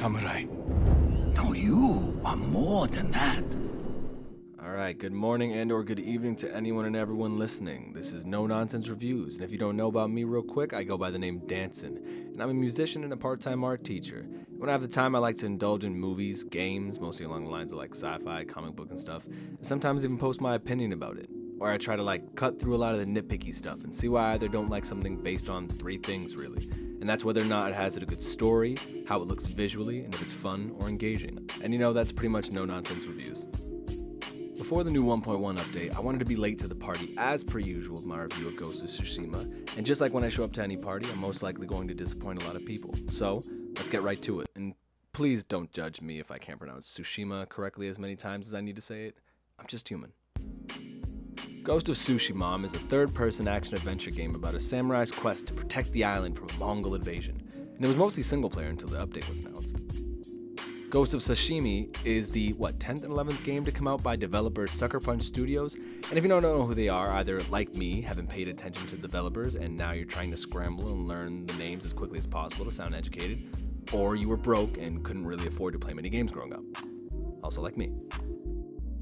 samurai. No, you are more than that. Alright, good morning and or good evening to anyone and everyone listening. This is No Nonsense Reviews, and if you don't know about me real quick, I go by the name Danson, and I'm a musician and a part-time art teacher. When I have the time, I like to indulge in movies, games, mostly along the lines of like sci-fi, comic book and stuff, and sometimes even post my opinion about it. Or I try to like cut through a lot of the nitpicky stuff and see why I either don't like something based on three things really. And that's whether or not it has a good story, how it looks visually, and if it's fun or engaging. And you know, that's pretty much No Nonsense Reviews. Before the new 1.1 update, I wanted to be late to the party as per usual with my review of Ghost of Tsushima, and just like when I show up to any party, I'm most likely going to disappoint a lot of people. So, let's get right to it, and please don't judge me if I can't pronounce Tsushima correctly as many times as I need to say it. I'm just human. Ghost of Tsushima is a third-person action-adventure game about a samurai's quest to protect the island from a Mongol invasion, and it was mostly single-player until the update was announced. Ghost of Tsushima is the, 10th and 11th game to come out by developer Sucker Punch Studios, and if you don't know who they are, either like me, haven't paid attention to developers, and now you're trying to scramble and learn the names as quickly as possible to sound educated, or you were broke and couldn't really afford to play many games growing up. Also like me.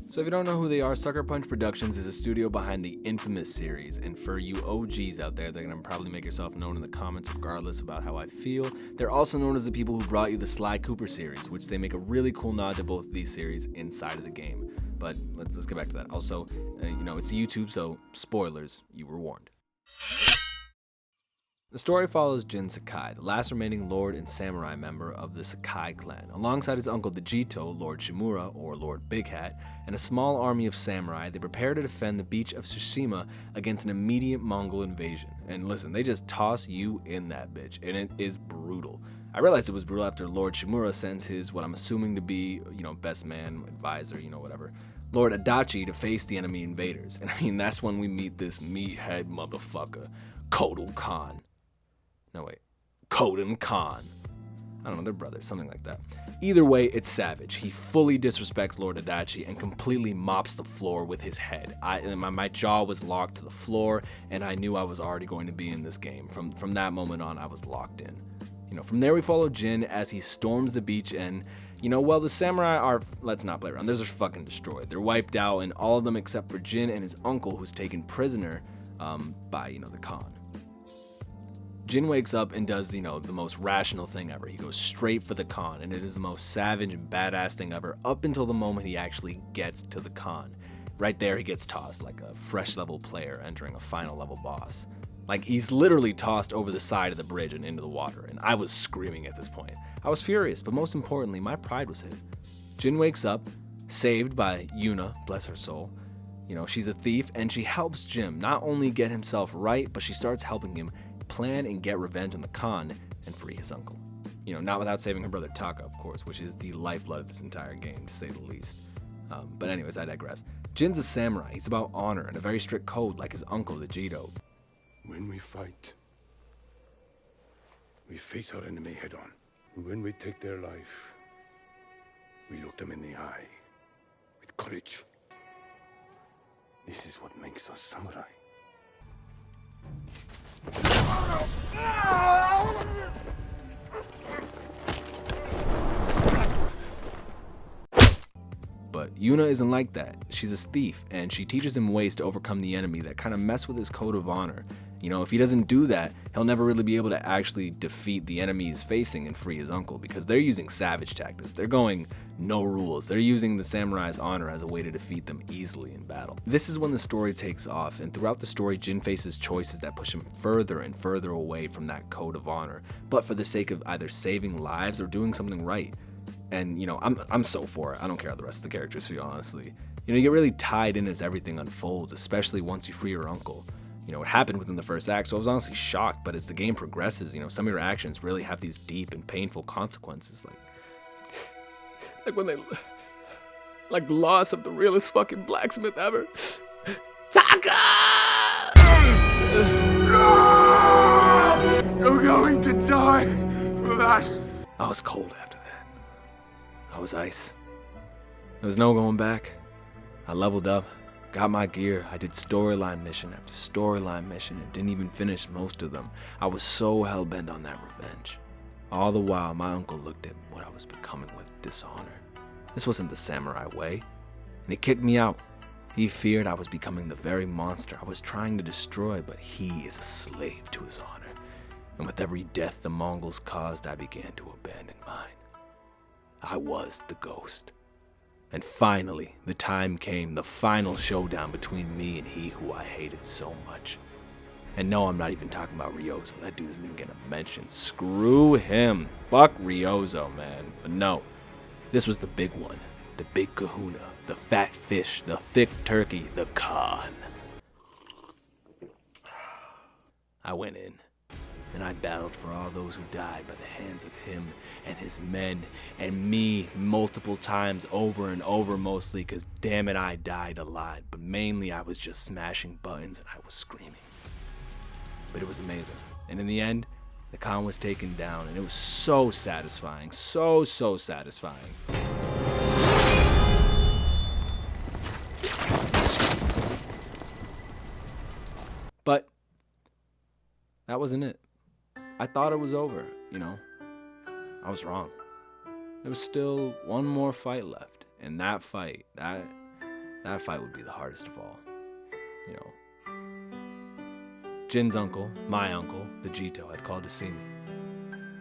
So if you don't know who they are, Sucker Punch Productions is a studio behind the infamous series, and for you OGs out there, they're going to probably make yourself known in the comments regardless about how I feel. They're also known as the people who brought you the Sly Cooper series, which they make a really cool nod to both of these series inside of the game. But let's get back to that. Also, it's YouTube, so spoilers, you were warned. The story follows Jin Sakai, the last remaining lord and samurai member of the Sakai clan, alongside his uncle the Jito, Lord Shimura, or Lord Big Hat, and a small army of samurai. They prepare to defend the beach of Tsushima against an immediate Mongol invasion. And listen, they just toss you in that bitch, and it is brutal. I realized it was brutal after Lord Shimura sends his, what I'm assuming to be, best man, advisor, whatever, Lord Adachi to face the enemy invaders. And I mean, that's when we meet this meathead motherfucker, Kotal Khan. No, wait. Kodan Khan. I don't know, they're brothers, something like that. Either way, it's savage. He fully disrespects Lord Adachi and completely mops the floor with his head. My jaw was locked to the floor, and I knew I was already going to be in this game. From that moment on, I was locked in. From there we follow Jin as he storms the beach, and, the samurai are, let's not play around, they're just fucking destroyed. They're wiped out, and all of them except for Jin and his uncle, who's taken prisoner by, the Khan. Jin wakes up and does, the most rational thing ever. He goes straight for the Khan, and it is the most savage and badass thing ever up until the moment he actually gets to the Khan. Right there, he gets tossed like a fresh level player entering a final level boss. Like, he's literally tossed over the side of the bridge and into the water, and I was screaming at this point. I was furious, but most importantly, my pride was hit. Jin wakes up, saved by Yuna, bless her soul. She's a thief, and she helps Jin not only get himself right, but she starts helping him plan and get revenge on the Khan and free his uncle. Not without saving her brother Taka, of course, which is the lifeblood of this entire game, to say the least. But anyways, I digress. Jin's a samurai. He's about honor and a very strict code like his uncle, the Jito. When we fight, we face our enemy head on. And when we take their life, we look them in the eye with courage. This is what makes us samurai. But Yuna isn't like that. She's a thief, and she teaches him ways to overcome the enemy that kind of mess with his code of honor. If he doesn't do that, he'll never really be able to actually defeat the enemy he's facing and free his uncle, because they're using savage tactics. They're going no rules. They're using the samurai's honor as a way to defeat them easily in battle. This is when the story takes off, and throughout the story, Jin faces choices that push him further and further away from that code of honor, but for the sake of either saving lives or doing something right. And, I'm so for it. I don't care how the rest of the characters feel, honestly. You get really tied in as everything unfolds, especially once you free your uncle. It happened within the first act, so I was honestly shocked, but as the game progresses, some of your actions really have these deep and painful consequences, like when like the loss of the realest fucking blacksmith ever. Taka! You're going to die for that. I was cold after that. I was ice. There was no going back. I leveled up, got my gear. I did storyline mission after storyline mission and didn't even finish most of them. I was so hell-bent on that revenge. All the while, my uncle looked at what I was becoming with dishonor. This wasn't the samurai way, and he kicked me out. He feared I was becoming the very monster I was trying to destroy, but he is a slave to his honor. And with every death the Mongols caused, I began to abandon mine. I was the ghost. And finally, the time came, the final showdown between me and he who I hated so much. And no, I'm not even talking about Ryozo. That dude isn't even getting a mention. Screw him. Fuck Ryozo, man. But no, this was the big one. The big kahuna. The fat fish. The thick turkey. The Khan. I went in, and I battled for all those who died by the hands of him and his men, and me multiple times over and over, mostly because damn it, I died a lot. But mainly I was just smashing buttons and I was screaming. But it was amazing. And in the end, the Khan was taken down, and it was so satisfying. So satisfying. But that wasn't it. I thought it was over, you know. I was wrong. There was still one more fight left. And that fight would be the hardest of all. You know. Jin's uncle, my uncle, the Jito, had called to see me.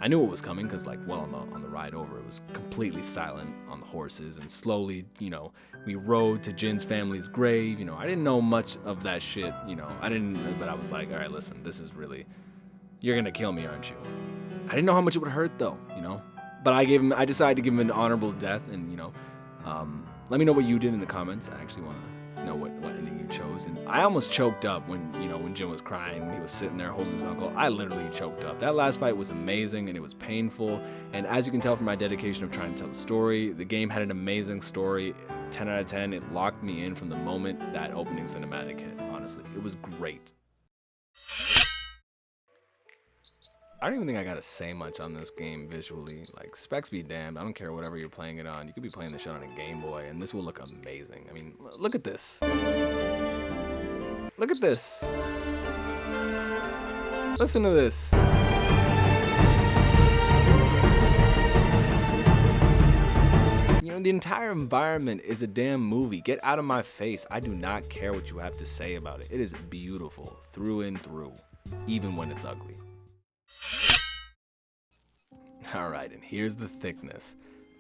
I knew it was coming because, like, well, on the ride over, it was completely silent on the horses, and slowly, you know, we rode to Jin's family's grave. You know, I didn't know much of that shit, you know. But I was like, all right, listen, this is really, you're gonna kill me, aren't you? I didn't know how much it would hurt, though, you know. But I decided to give him an honorable death, and, you know, let me know what you did in the comments. I actually want to know what ending you chose. And I almost choked up when Jin was crying, when he was sitting there holding his uncle. I literally choked up. That last fight was amazing, and it was painful. And as you can tell from my dedication of trying to tell the story, the game had an amazing story. 10 out of 10. It locked me in from the moment that opening cinematic hit. Honestly, it was great. I don't even think I gotta say much on this game visually. Like, specs be damned. I don't care whatever you're playing it on. You could be playing this shit on a Game Boy, and this will look amazing. I mean, look at this. Look at this. Listen to this. You know, the entire environment is a damn movie. Get out of my face. I do not care what you have to say about it. It is beautiful through and through, even when it's ugly. Alright, and here's the thickness.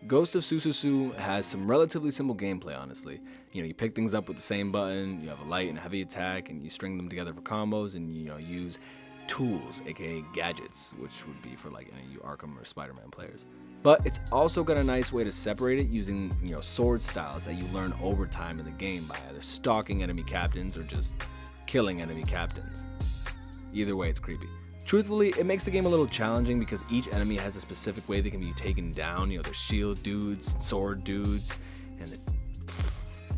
Ghost of Tsushima has some relatively simple gameplay, honestly. You know, you pick things up with the same button, you have a light and a heavy attack, and you string them together for combos, and, you know, use tools, aka gadgets, which would be for, like, any of you Arkham or Spider-Man players. But it's also got a nice way to separate it using, you know, sword styles that you learn over time in the game by either stalking enemy captains or just killing enemy captains. Either way, it's creepy. Truthfully, it makes the game a little challenging because each enemy has a specific way they can be taken down. You know, there's shield dudes, sword dudes, and the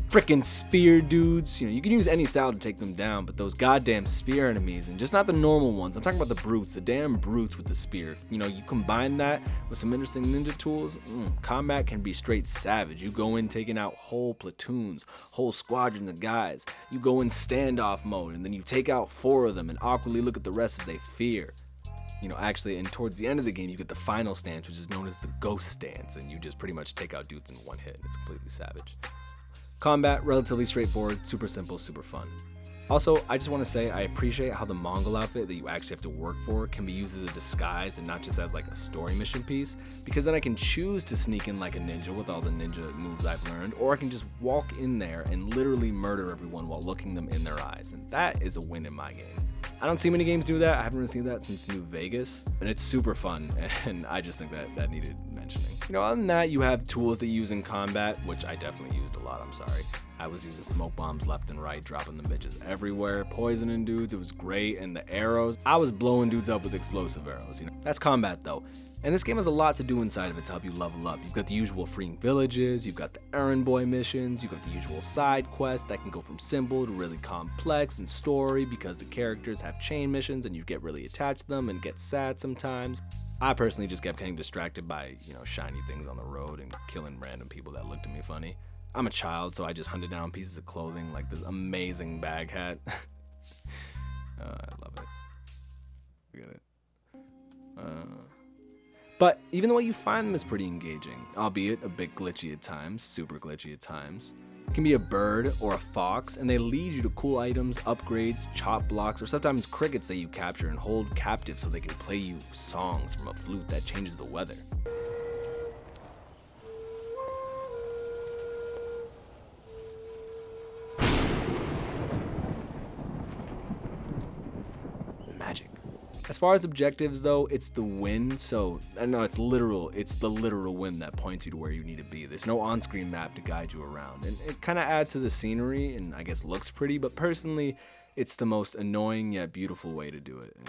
frickin' spear dudes. You know, you can use any style to take them down, but those goddamn spear enemies, and just not the normal ones. I'm talking about the brutes, the damn brutes with the spear. You know, you combine that with some interesting ninja tools, combat can be straight savage. You go in taking out whole platoons, whole squadrons of guys. You go in standoff mode, and then you take out 4 of them and awkwardly look at the rest as they fear. You know, actually, and towards the end of the game, you get the final stance, which is known as the ghost stance, and you just pretty much take out dudes in one hit, and it's completely savage. Combat, relatively straightforward, super simple, super fun. Also, I just want to say I appreciate how the Mongol outfit that you actually have to work for can be used as a disguise and not just as like a story mission piece, because then I can choose to sneak in like a ninja with all the ninja moves I've learned, or I can just walk in there and literally murder everyone while looking them in their eyes, and that is a win in my game. I don't see many games do that. I haven't really seen that since New Vegas, and it's super fun, and I just think that needed mentioning. You know, other than that, you have tools that you use in combat, which I definitely used a lot, I'm sorry. I was using smoke bombs left and right, dropping the bitches everywhere, poisoning dudes, it was great, and the arrows, I was blowing dudes up with explosive arrows, you know. That's combat though, and this game has a lot to do inside of it to help you level up. You've got the usual freeing villages, you've got the errand boy missions, you've got the usual side quests that can go from simple to really complex in story because the characters have chain missions and you get really attached to them and get sad sometimes. I personally just kept getting distracted by, you know, shiny things on the road and killing random people that looked at me funny. I'm a child, so I just hunted down pieces of clothing like this amazing bag hat. I love it. Look at it. But even the way you find them is pretty engaging, albeit a bit glitchy at times, super glitchy at times. It can be a bird or a fox, and they lead you to cool items, upgrades, chop blocks, or sometimes crickets that you capture and hold captive so they can play you songs from a flute that changes the weather. Magic. As far as objectives though, it's the wind, so no, it's the literal wind that points you to where you need to be. There's no on-screen map to guide you around, and it kind of adds to the scenery and I guess looks pretty, but personally, it's the most annoying yet beautiful way to do it, and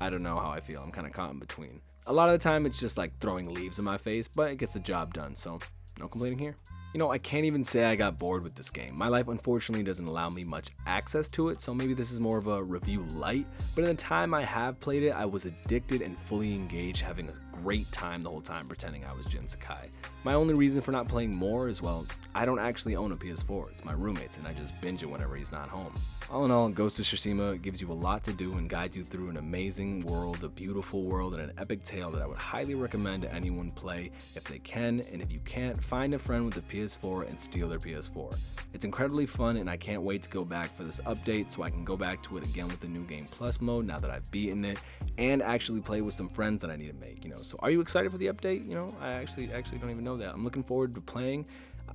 I don't know how I feel. I'm kind of caught in between. A lot of the time it's just like throwing leaves in my face, but it gets the job done, so no complaining here. You know, I can't even say I got bored with this game. My life unfortunately doesn't allow me much access to it, so maybe this is more of a review light, but in the time I have played it, I was addicted and fully engaged, having a great time the whole time pretending I was Jin Sakai. My only reason for not playing more is, well, I don't actually own a PS4, it's my roommate's and I just binge it whenever he's not home. All in all, Ghost of Tsushima gives you a lot to do and guides you through an amazing world, a beautiful world, and an epic tale that I would highly recommend to anyone play if they can, and if you can't, find a friend with a PS4 and steal their PS4. It's incredibly fun and I can't wait to go back for this update so I can go back to it again with the New Game Plus mode now that I've beaten it, and actually play with some friends that I need to make, So are you excited for the update? I actually don't even know that. I'm looking forward to playing.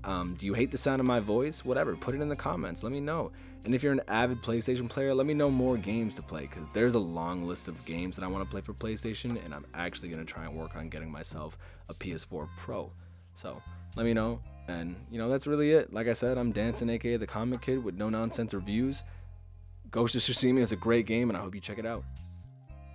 Do you hate the sound of my voice? Whatever, put it in the comments, let me know. And if you're an avid PlayStation player, let me know more games to play, because there's a long list of games that I want to play for PlayStation, and I'm actually going to try and work on getting myself a PS4 Pro. So let me know, and that's really it. Like I said, I'm Dancing, aka the Comic Kid, with no nonsense reviews. Ghost of Tsushima is a great game, and I hope you check it out.